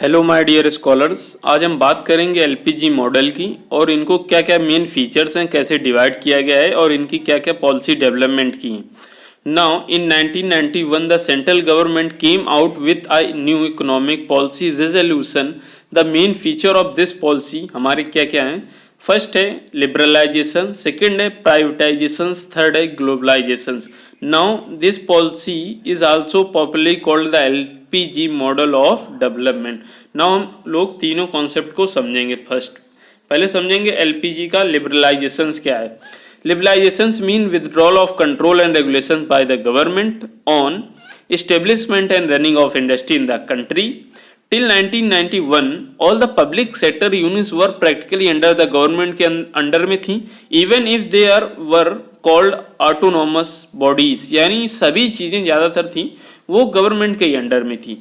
Hello my dear scholars, आज हम बात करेंगे एलपीजी मॉडल की और इनको क्या क्या मेन फीचर्स हैं, कैसे डिवाइड किया गया है और इनकी क्या क्या पॉलिसी डेवलपमेंट की है। Now in 1991 the central government came out with a new economic policy resolution. The main feature of this policy हमारे क्या क्या हैं। फर्स्ट है लिबरलाइजेशन, सेकंड है प्राइवेटाइजेशन, थर्ड है globalisation. Now this policy is also popularly called the LPG model of development. Now हम लोग तीनों कॉन्सेप्ट को समझेंगे। फर्स्ट पहले समझेंगे एलपीजी का लिबरलाइजेशन क्या है। Liberalizations mean withdrawal of control and regulations by the government on establishment and running of industry in the country. Till 1991, all the public sector units were practically under the government के under में थी, even if they were called autonomous bodies, यानी सभी चीज़ें ज़्यादातर थी वो government के ही अंडर में थी.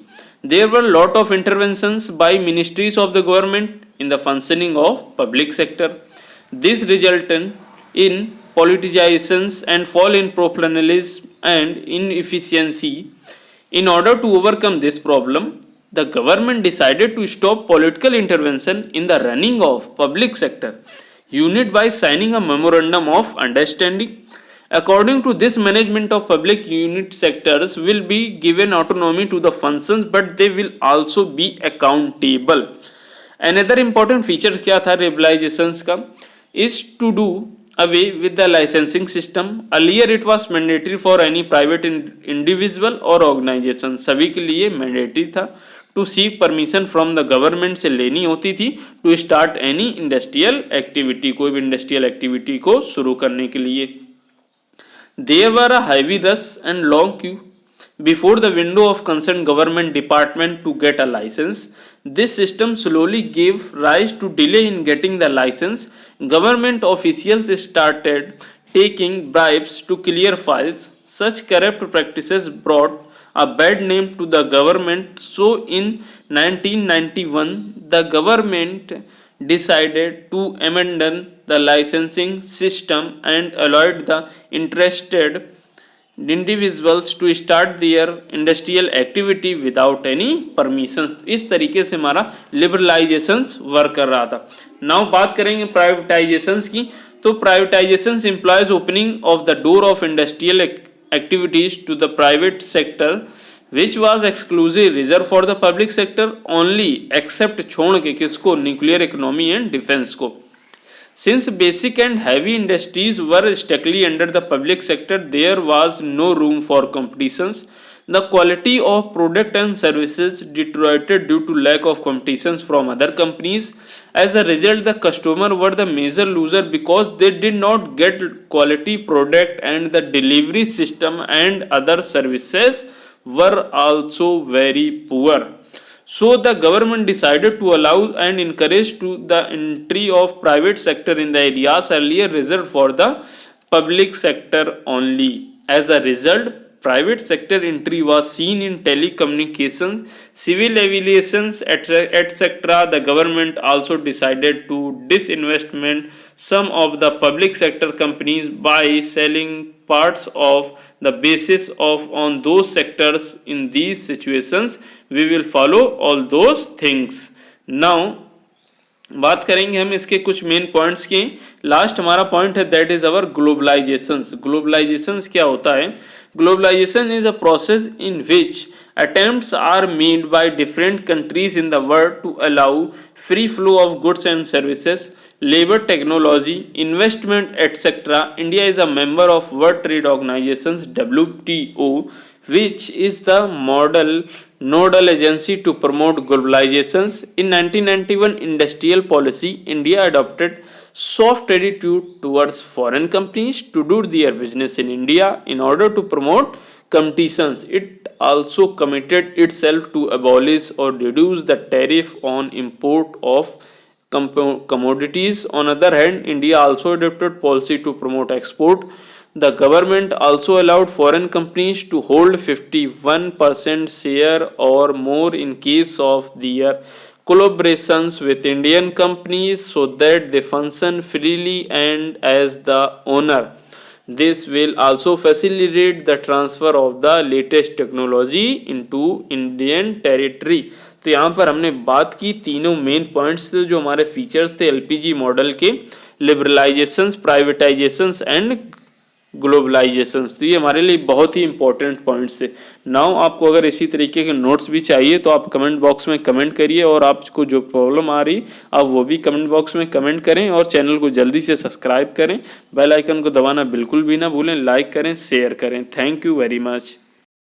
There were lot of interventions by ministries of the government in the functioning of public sector. This resulted in politicizations and fall in professionalism and inefficiency. In order to overcome this problem, the government decided to stop political intervention in the running of public sector unit by signing a memorandum of understanding. According to this, management of public unit sectors will be given autonomy to the functions, but they will also be accountable. Another important feature क्या था liberalizations का is to do away with the licensing system. Earlier it was mandatory for any private individual or organization, सभी के लिए mandatory था to seek permission from the government से लेनी होती थी to start any industrial activity, कोई भी industrial activity को शुरू करने के लिए. There were a heavy rush and long queue before the window of concerned government department to get a license. This system slowly gave rise to delay in getting the license. Government officials started taking bribes to clear files. Such corrupt practices brought a bad name to the government. So in 1991, the government decided to amend the licensing system and allowed the interested individuals to start their industrial activity without any permissions. इस तरीके से हमारा liberalizations work कर रहा था. Now बात करेंगे प्राइवेटाइजेशंस की. तो प्राइवेटाइजेशंस implies opening of the door of industrial activities to the private sector which was exclusive reserved for the public sector only, except छोड़ के किसको, न्यूक्लियर इकोनॉमी एंड डिफेंस को. Since basic and heavy industries were strictly under the public sector, there was no room for competitions. The quality of product and services deteriorated due to lack of competitions from other companies. As a result, the customer were the major loser because they did not get quality product and the delivery system and other services were also very poor. So the government decided to allow and encourage to the entry of private sector in the areas earlier reserved for the public sector only. As a result, private sector entry was seen in telecommunications, civil aviations, etc. The government also decided to disinvestment some of the public sector companies by selling parts of the basis of on those sectors. In these situations we will follow all those things. Now बात करेंगे हम इसके कुछ main points की. Last हमारा point है that is our globalisations. Globalisations क्या होता है? Globalisation is a process in which attempts are made by different countries in the world to allow free flow of goods and services, labor, technology, investment, etc. India is a member of World Trade Organization's WTO, which is the nodal agency to promote globalizations. In 1991 industrial policy, India adopted soft attitude towards foreign companies to do their business in India in order to promote competitions. It also committed itself to abolish or reduce the tariff on import of commodities. On the other hand, India also adopted policy to promote export. The government also allowed foreign companies to hold 51% share or more in case of their collaborations with Indian companies so that they function freely and as the owner. This will also facilitate the transfer of the latest technology into Indian territory. तो यहाँ पर हमने बात की तीनों main points जो हमारे features थे एलपीजी मॉडल के, लिबरलाइजेशंस, प्राइवेटाइजेशंस एंड ग्लोबलाइजेशंस। तो ये हमारे लिए बहुत ही इंपॉर्टेंट पॉइंट्स थे। नाउ आपको अगर इसी तरीके के नोट्स भी चाहिए तो आप कमेंट बॉक्स में कमेंट करिए, और आपको जो प्रॉब्लम आ रही आप वो भी कमेंट बॉक्स में कमेंट करें, और चैनल को जल्दी से सब्सक्राइब करें, बेल आइकन को दबाना बिल्कुल भी ना भूलें, लाइक करें, शेयर करें। Thank you very much.